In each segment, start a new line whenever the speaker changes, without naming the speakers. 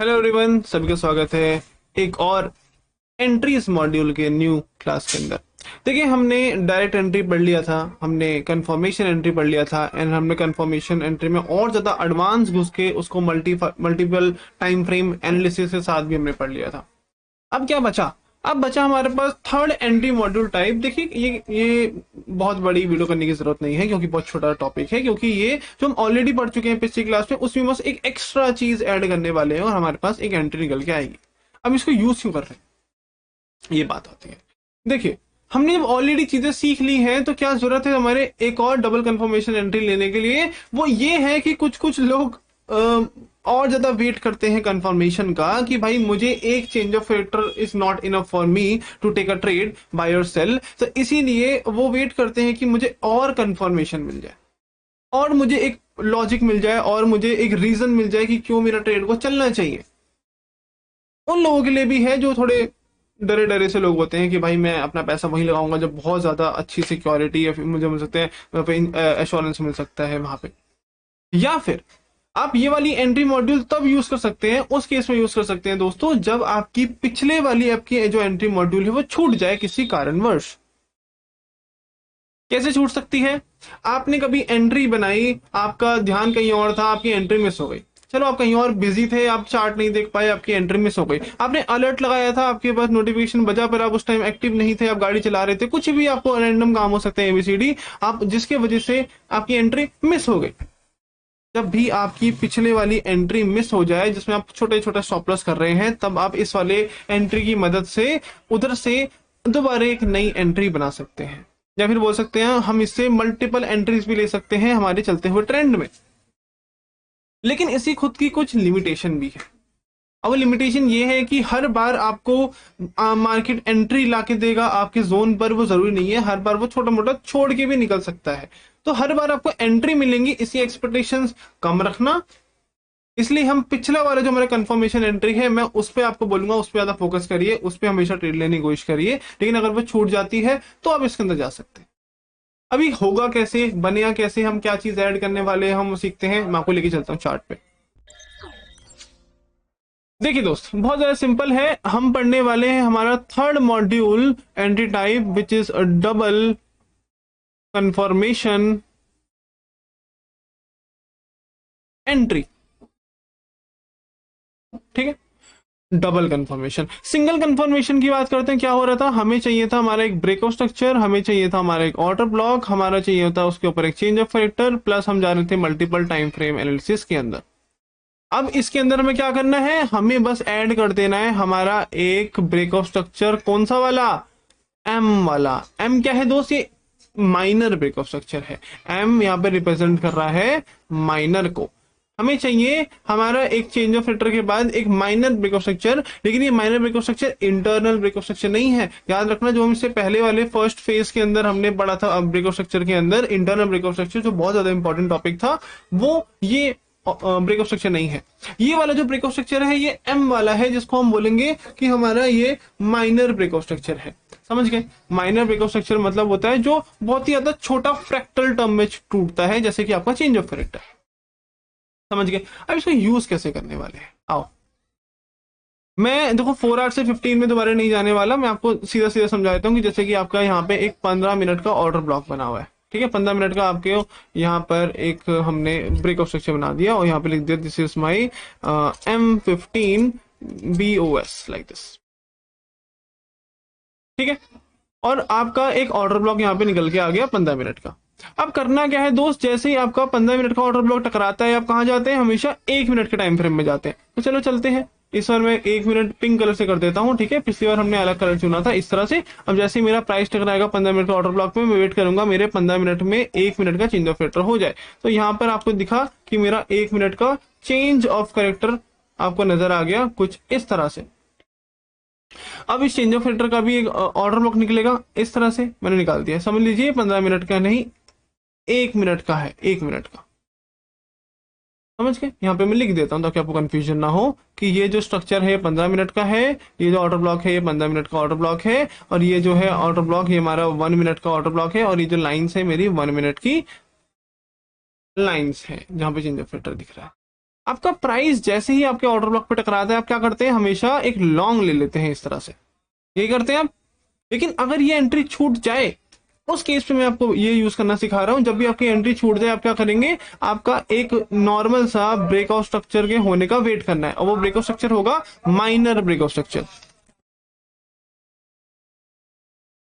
Hello everyone, सभी का स्वागत है एक और एंट्रीज मॉड्यूल के न्यू क्लास के अंदर। देखिए, हमने डायरेक्ट एंट्री पढ़ लिया था, हमने कंफर्मेशन एंट्री पढ़ लिया था एंड हमने कंफर्मेशन एंट्री में और ज्यादा एडवांस घुस के उसको मल्टीपल टाइम फ्रेम एनालिसिस के साथ भी हमने पढ़ लिया था। अब क्या बचा? अब बचा हमारे पास थर्ड एंट्री मॉड्यूल टाइप। देखिए, ये बहुत बड़ी वीडियो करने की जरूरत नहीं है क्योंकि बहुत छोटा टॉपिक है, क्योंकि ये जो हम ऑलरेडी पढ़ चुके हैं पिछली क्लास में उसमें बस एक एक्स्ट्रा चीज ऐड करने वाले हैं और हमारे पास एक एंट्री निकल के आएगी। अब इसको यूज क्यों कर रहे हैं, ये बात आती है। देखिए, हमने जब ऑलरेडी चीजें सीख ली हैं तो क्या जरूरत है हमारे एक और डबल कंफर्मेशन एंट्री लेने के लिए? वो ये है कि कुछ कुछ लोग और ज्यादा वेट करते हैं कंफर्मेशन का कि भाई मुझे एक change of factor is not enough for me to take a trade buy और सेल। तो इसीलिए वो वेट करते हैं कि मुझे और कंफर्मेशन मिल जाए और मुझे एक लॉजिक मिल जाए और मुझे एक रीजन मिल जाए कि क्यों मेरा ट्रेड को चलना चाहिए। उन लोगों के लिए भी है जो थोड़े डरे डरे से लोग होते हैं कि भाई मैं अपना पैसा वहीं लगाऊंगा जब बहुत ज्यादा अच्छी सिक्योरिटी या फिर मुझे मिल सकते हैं, एश्योरेंस मिल सकता है वहां पे। या फिर आप ये वाली एंट्री मॉड्यूल तब यूज कर सकते हैं, उस केस में यूज कर सकते हैं दोस्तों, जब आपकी पिछले वाली आपकी जो एंट्री मॉड्यूल है वो छूट जाए किसी कारणवश। कैसे छूट सकती है? आपने कभी एंट्री बनाई, आपका ध्यान कहीं और था, आपकी एंट्री मिस हो गई। चलो, आप कहीं और बिजी थे, आप चार्ट नहीं देख पाए, आपकी एंट्री मिस हो गई। आपने अलर्ट लगाया था, आपके पास नोटिफिकेशन बजा, पर आप उस टाइम एक्टिव नहीं थे, आप गाड़ी चला रहे थे, कुछ भी आपको रैंडम काम हो सकते हैं एबीसीडी, आप जिसके वजह से आपकी एंट्री मिस हो गई। जब भी आपकी पिछले वाली एंट्री मिस हो जाए जिसमें आप छोटे छोटे स्टॉप लॉस कर रहे हैं, तब आप इस वाले एंट्री की मदद से उधर से दोबारा एक नई एंट्री बना सकते हैं, या फिर बोल सकते हैं हम इससे मल्टीपल एंट्रीज भी ले सकते हैं हमारे चलते हुए ट्रेंड में। लेकिन इसी खुद की कुछ लिमिटेशन भी है। अब लिमिटेशन ये है कि हर बार आपको मार्केट एंट्री लाके देगा आपके जोन पर, वो जरूरी नहीं है। हर बार वो छोटा मोटा छोड़ के भी निकल सकता है। तो हर बार आपको एंट्री मिलेंगी, इसी एक्सपेक्टेशंस कम रखना। इसलिए हम पिछला वाला जो हमारा कंफर्मेशन एंट्री है, मैं उस पर आपको बोलूंगा उस पर ज्यादा फोकस करिए, उस पर हमेशा ट्रेड लेने की कोशिश करिए। लेकिन अगर वो छूट जाती है तो आप इसके अंदर जा सकते हैं। अभी होगा कैसे, बनेगा कैसे, हम क्या चीज ऐड करने वाले हैं, हम सीखते हैं। मैं आपको लेके चलता हूँ चार्ट पे। देखिए दोस्त, बहुत ज्यादा सिंपल है। हम पढ़ने वाले हैं हमारा third module entry type which is a double confirmation entry. ठीक है, डबल कंफर्मेशन। सिंगल कंफर्मेशन की बात करते हैं, क्या हो रहा था? हमें चाहिए था हमारा एक ब्रेकआउट स्ट्रक्चर, हमें चाहिए था हमारा एक ऑर्डर ब्लॉक, हमारा चाहिए था उसके ऊपर एक चेंज ऑफ फैक्टर, प्लस हम जा रहे थे मल्टीपल टाइम फ्रेम एनालिसिस के अंदर। अब इसके अंदर हमें क्या करना है? हमें बस ऐड कर देना है हमारा एक ब्रेकआउट स्ट्रक्चर। कौन सा वाला? एम वाला। एम क्या है दोस्त? ये माइनर ब्रेकआउट स्ट्रक्चर है। एम यहाँ पे रिप्रेजेंट कर रहा है माइनर को। हमें चाहिए हमारा एक चेंज ऑफ फैक्टर के बाद एक माइनर ब्रेकआउट स्ट्रक्चर। लेकिन ये minor breakout structure internal breakout structure नहीं है। याद रखना, जो हमसे पहले वाले फर्स्ट फेज के अंदर हमने पढ़ा था ब्रेकआउट स्ट्रक्चर के अंदर, इंटरनल ब्रेकआउट स्ट्रक्चर जो बहुत ज्यादा इंपॉर्टेंट टॉपिक था, वो ये ब्रेकअप स्ट्रक्चर नहीं है। ये वाला जो ब्रेकअप स्ट्रक्चर है ये एम वाला है, जिसको हम बोलेंगे कि हमारा ये माइनर ब्रेकअप स्ट्रक्चर है। समझ गए? माइनर ब्रेकअप स्ट्रक्चर मतलब होता है जो बहुत ही ज्यादा छोटा फ्रैक्टल टर्म में टूटता है, जैसे कि आपका चेंज ऑफ कैरेक्टर। समझ गए? अब इसको यूज कैसे करने वाले हैं, आओ। मैं देखो 4 आवर से 15 में दोबारा नहीं जाने वाला, मैं आपको सीधा सीधा समझा देता हूँ कि जैसे कि आपका यहाँ पे एक 15 मिनट का ऑर्डर ब्लॉक बना हुआ है। ठीक है, 15 मिनट का आपके यहाँ पर एक हमने ब्रेकआउट स्ट्रक्चर बना दिया और यहाँ पे लिख दिया this is my M15BOS like this. ठीक है, और आपका एक ऑर्डर ब्लॉक यहाँ पे निकल के आ गया 15 मिनट का। अब करना क्या है दोस्त? जैसे ही आपका 15 मिनट का ऑर्डर ब्लॉक टकराता है, आप कहाँ जाते हैं? हमेशा 1 मिनट के टाइम फ्रेम में जाते हैं। तो चलो चलते हैं। इस बार मैं 1 मिनट पिंक कलर से कर देता हूँ। ठीक है, पिछली बार हमने अलग कलर चुना था इस तरह से। अब जैसे ही मेरा प्राइस टकराएगा 15 मिनट का ऑर्डर ब्लॉक में, मैं वेट करूंगा मेरे 15 मिनट में 1 मिनट का चेंज ऑफ कैरेक्टर हो जाए। तो यहाँ पर आपको दिखा कि मेरा 1 मिनट का चेंज ऑफ कैरेक्टर आपको नजर आ गया कुछ इस तरह से। अब इस चेंज ऑफ कैरेक्टर का भी एक ऑर्डर ब्लॉक निकलेगा इस तरह से। मैंने निकाल दिया, समझ लीजिए 15 मिनट का नहीं 1 मिनट का है, 1 मिनट का। समझ गए? यहाँ पे मैं लिख देता हूँ ताकि आपको कंफ्यूजन ना हो कि ये जो स्ट्रक्चर है 15 मिनट का है, ये जो ऑर्डर ब्लॉक है ये 15 मिनट का ऑर्डर ब्लॉक है, और ये जो है ऑर्डर ब्लॉक ये हमारा 1 मिनट का ऑर्डर ब्लॉक है, और ये जो लाइन्स है मेरी 1 मिनट की लाइन्स है जहां पे चेंज ऑफ फैक्टर दिख रहा है। आपका प्राइस जैसे ही आपके ऑर्डर ब्लॉक पे टकराता है, आप क्या करते हैं, हमेशा एक लॉन्ग ले लेते हैं इस तरह से, यही करते हैं आप। लेकिन अगर ये एंट्री छूट जाए, उस केस पे मैं आपको ये यूज करना सिखा रहा हूं। जब भी आपकी एंट्री छूट जाए, आप क्या करेंगे, आपका एक नॉर्मल सा ब्रेकआउट स्ट्रक्चर के होने का वेट करना है, और वो ब्रेकआउट स्ट्रक्चर होगा minor breakout structure.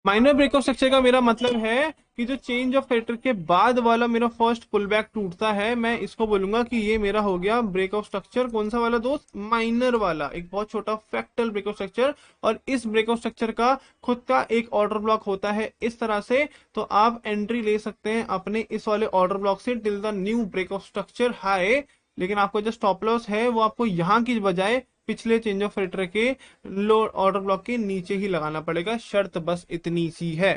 Minor breakout structure का मेरा मतलब है कि जो चेंज ऑफ फैक्टर के बाद वाला मेरा फर्स्ट पुल बैक टूटता है, मैं इसको बोलूंगा कि ये मेरा हो गया ब्रेकआउट स्ट्रक्चर। कौन सा वाला दोस्त, माइनर वाला, एक बहुत छोटा फ्रैक्टल ब्रेकआउट स्ट्रक्चर। और इस ब्रेकआउट स्ट्रक्चर का खुद का एक ऑर्डर ब्लॉक होता है इस तरह से। तो आप एंट्री ले सकते हैं अपने इस वाले ऑर्डर ब्लॉक से till the new breakout structure high. लेकिन आपको जो स्टॉप लॉस है वो आपको यहाँ की बजाय पिछले चेंज ऑफ रेटर के लो ऑर्डर ब्लॉक के नीचे ही लगाना पड़ेगा। शर्त बस इतनी सी है।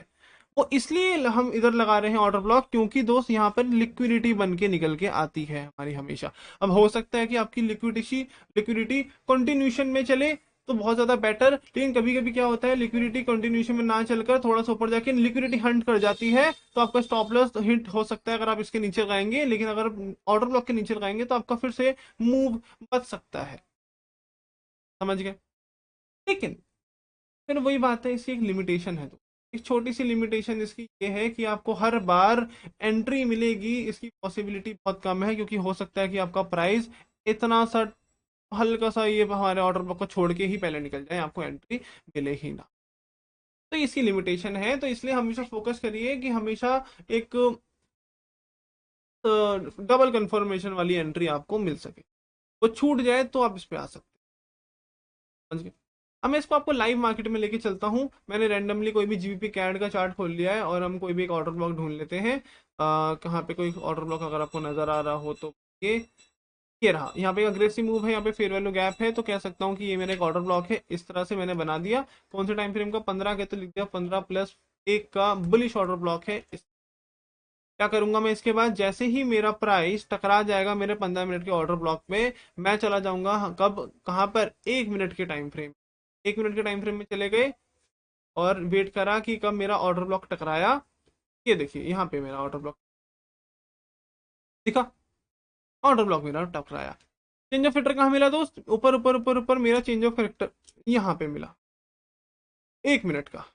वो इसलिए हम इधर लगा रहे हैं ऑर्डर ब्लॉक, क्योंकि दोस्त यहाँ पर लिक्विडिटी बन के निकल के आती है हमारी हमेशा। अब हो सकता है कि आपकी लिक्विडिटी कंटिन्यूशन में चले तो बहुत ज्यादा बेटर, लेकिन कभी कभी क्या होता है, लिक्विडिटी कंटिन्यूशन में ना चलकर थोड़ा सा ऊपर जाके लिक्विडिटी हंट कर जाती है, तो आपका स्टॉप लॉस हिट हो सकता है अगर आप इसके नीचे लगाएंगे। लेकिन अगर ऑर्डर ब्लॉक के नीचे लगाएंगे तो आपका फिर से मूव बच सकता है। समझ गए। लेकिन फिर वही बात है, इसकी एक लिमिटेशन है। तो एक छोटी सी लिमिटेशन इसकी ये है कि आपको हर बार एंट्री मिलेगी, इसकी पॉसिबिलिटी बहुत कम है, क्योंकि हो सकता है कि आपका प्राइस इतना सा हल्का सा ये हमारे ऑर्डर बुक को छोड़ के ही पहले निकल जाए, आपको एंट्री मिले ही ना। तो इसकी लिमिटेशन है। तो इसलिए हमेशा फोकस करिए कि हमेशा एक डबल कंफर्मेशन वाली एंट्री आपको मिल सके। वो छूट जाए तो आप इस पे आ सकते हैं। समझ गए। अब मैं इसको आपको लाइव मार्केट में लेके चलता हूँ। मैंने रैंडमली कोई भी जीबीपी कैड का चार्ट खोल लिया है, और हम कोई भी एक ऑर्डर ब्लॉक ढूंढ लेते हैं। कहाँ पे कोई ऑर्डर ब्लॉक अगर आपको नजर आ रहा हो तो ये रहा। यहाँ पे अग्रेसिव मूव है, यहाँ पे फेयर वैल्यू गैप है, तो कह सकता हूँ कि ये मेरा एक ऑर्डर ब्लॉक है। इस तरह से मैंने बना दिया। कौन से टाइम फ्रेम का, 15 के, तो लिख दिया 15+1 का बुलिश ऑर्डर ब्लॉक है। क्या करूंगा मैं इसके बाद, जैसे ही मेरा प्राइस टकरा जाएगा मेरे 15 मिनट के ऑर्डर ब्लॉक में, मैं चला जाऊंगा कब, कहां पर, 1 मिनट के टाइम फ्रेम। 1 मिनट के टाइम फ्रेम में चले गए और वेट करा कि कब मेरा ऑर्डर ब्लॉक टकराया। ये देखिए यहाँ पे मेरा ऑर्डर ब्लॉक दिखा, ऑर्डर ब्लॉक मेरा टकराया। चेंज ऑफ फैक्टर कहाँ मिला दोस्त, ऊपर ऊपर ऊपर ऊपर मेरा चेंज ऑफ फैक्टर यहाँ पे मिला, 1 मिनट का।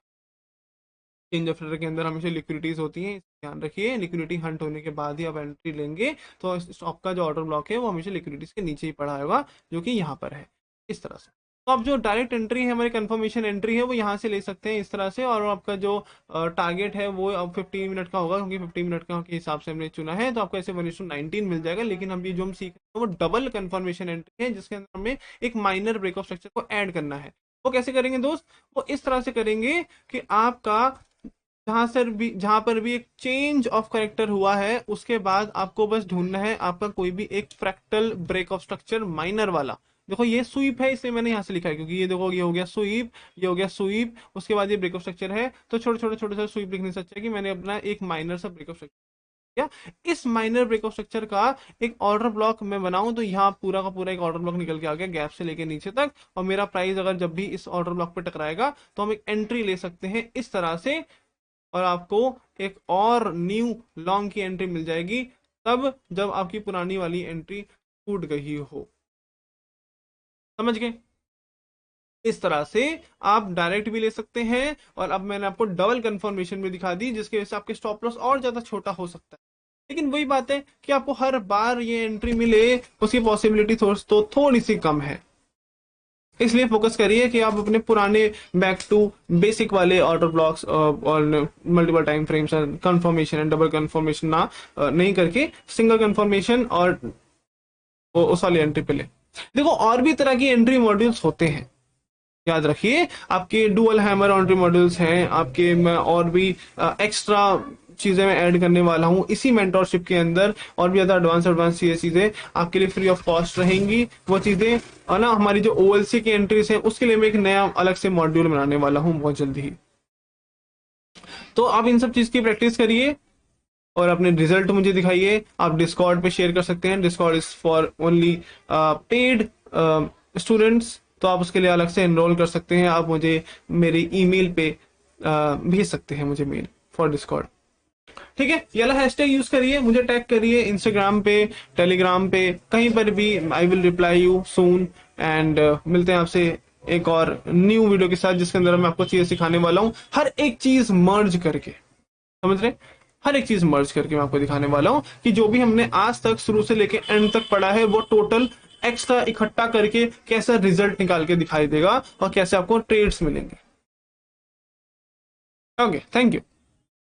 चेंज ऑफ फैक्टर के अंदर हमेशा लिक्विडिटीज होती हैं, ध्यान रखिए। लिक्विडिटी हंट होने के बाद ही आप एंट्री लेंगे, तो स्टॉक का जो ऑर्डर ब्लॉक है वो हमेशा लिक्विडिटीज के नीचे ही पड़ा होगा, जो कि यहाँ पर है इस तरह से। तो आप जो डायरेक्ट एंट्री है, हमारी कंफर्मेशन एंट्री है, वो यहाँ से ले सकते हैं इस तरह से। और आपका जो टारगेट है वो अब 15 मिनट का होगा, क्योंकि 15 मिनट का के हिसाब से हमने चुना है। तो आपको ऐसे 1:19 मिल जाएगा। लेकिन हम ये जो हम सीख रहे हैं वो डबल कंफर्मेशन एंट्री है, जिसके अंदर हमें एक माइनर ब्रेकअप स्ट्रक्चर को ऐड करना है। वो कैसे करेंगे दोस्त, वो इस तरह से करेंगे कि आपका जहां पर भी एक चेंज ऑफ करेक्टर हुआ है, उसके बाद आपको बस ढूंढना है आपका कोई भी एक fractal break of structure minor वाला। देखो ये स्वीप है, इसलिए मैंने यहां से लिखा है, क्योंकि ये देखो ये हो गया स्वीप, ये हो गया स्वीप, उसके बाद ये ब्रेक ऑफ स्ट्रक्चर है। तो छोटे छोटे छोटे से स्वीप लिखने से अच्छा है कि मैंने अपना एक माइनर सा ब्रेक ऑफ स्ट्रक्चर किया। इस माइनर ब्रेक ऑफ स्ट्रक्चर का एक ऑर्डर ब्लॉक मैं बनाऊं, तो यहाँ पूरा का पूरा एक ऑर्डर ब्लॉक निकल के आ गया, गैप से लेके नीचे तक। और मेरा प्राइस अगर जब भी इस ऑर्डर ब्लॉक पे टकराएगा, तो हम एक एंट्री ले सकते हैं इस तरह से। और आपको एक और न्यू लॉन्ग की एंट्री मिल जाएगी तब जब आपकी पुरानी वाली एंट्री टूट गई हो। समझ गए। इस तरह से आप डायरेक्ट भी ले सकते हैं, और अब मैंने आपको डबल कंफर्मेशन भी दिखा दी, जिसकी वजह से आपके स्टॉप लॉस और ज्यादा छोटा हो सकता है। लेकिन वही बात है कि आपको हर बार ये एंट्री मिले, उसकी पॉसिबिलिटी तो थोड़ी सी कम है। इसलिए फोकस करिए कि आप अपने पुराने बैक टू बेसिक वाले ऑर्डर ब्लॉक्स और multiple time frames confirmation and double confirmation नहीं करके सिंगल कंफर्मेशन और उस वाली एंट्री पे ले। देखो और भी तरह की एंट्री मॉड्यूल्स होते हैं, याद रखिए। आपके डुअल हैमर एंट्री मॉड्यूल्स हैं आपके, मैं और भी एक्स्ट्रा चीजें मैं ऐड करने वाला हूँ इसी मेंटोरशिप के अंदर। और भी ज्यादा एडवांस एडवांस चीजें आपके लिए फ्री ऑफ कॉस्ट रहेंगी वो चीजें। और ना हमारी जो ओएलसी की एंट्रीज है उसके लिए मैं एक नया अलग से मॉड्यूल बनाने वाला हूँ बहुत जल्दी ही। तो आप इन सब चीज की प्रैक्टिस करिए और अपने रिजल्ट मुझे दिखाइए। आप डिस्कॉर्ड पे शेयर कर सकते हैं, Discord is for only paid students. तो आप उसके लिए अलग से एनरोल कर सकते हैं। आप मुझे मेरी ईमेल पे भेज सकते हैं मुझे मेल फॉर डिस्कॉर्ड। ठीक है, ये वाला हैशटैग यूज करिए, मुझे टैग करिए इंस्टाग्राम पे, टेलीग्राम पे, कहीं पर भी। I will reply you soon. And मिलते हैं आपसे एक और न्यू वीडियो के साथ, जिसके अंदर मैं आपको चीजें सिखाने वाला हूँ, हर एक चीज मर्ज करके, समझ रहे? हर एक चीज मर्ज करके मैं आपको दिखाने वाला हूँ कि जो भी हमने आज तक शुरू से लेके एंड तक पढ़ा है, वो टोटल एक्स्ट्रा इकट्ठा करके कैसा रिजल्ट निकाल के दिखाई देगा और कैसे आपको ट्रेड्स मिलेंगे। Okay, thank you.